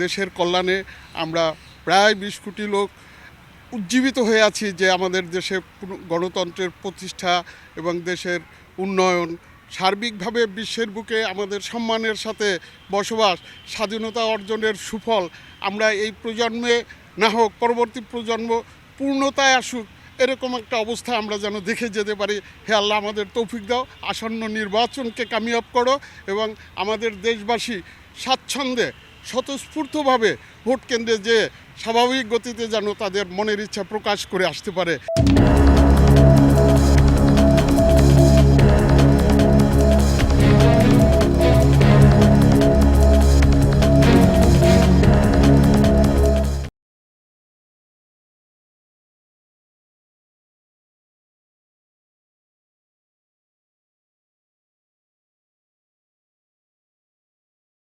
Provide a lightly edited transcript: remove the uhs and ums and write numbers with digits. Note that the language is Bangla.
দেশের কল্যাণে আমরা প্রায় 20 কোটি লোক উজ্জীবিত হয়ে আছি যে আমাদের দেশে গণতন্ত্রের প্রতিষ্ঠা এবং দেশের উন্নয়ন, সার্বিকভাবে বিশ্বের বুকে আমাদের সম্মানের সাথে বসবাস, স্বাধীনতা অর্জনের সুফল আমরা এই প্রজন্মে না হোক পরবর্তী প্রজন্ম পূর্ণতায় আসুক, এরকম একটা অবস্থা আমরা যেন দেখে যেতে পারি। হে আল্লাহ, আমাদের তৌফিক দাও, আসন্ন নির্বাচনকে কামিয়াব করো এবং আমাদের দেশবাসী স্বাচ্ছন্দ্যে স্বতঃস্ফূর্তভাবে ভোট কেন্দ্রে যেয়ে স্বাভাবিক গতিতে যেন তাদের মনের ইচ্ছা প্রকাশ করে আসতে পারে।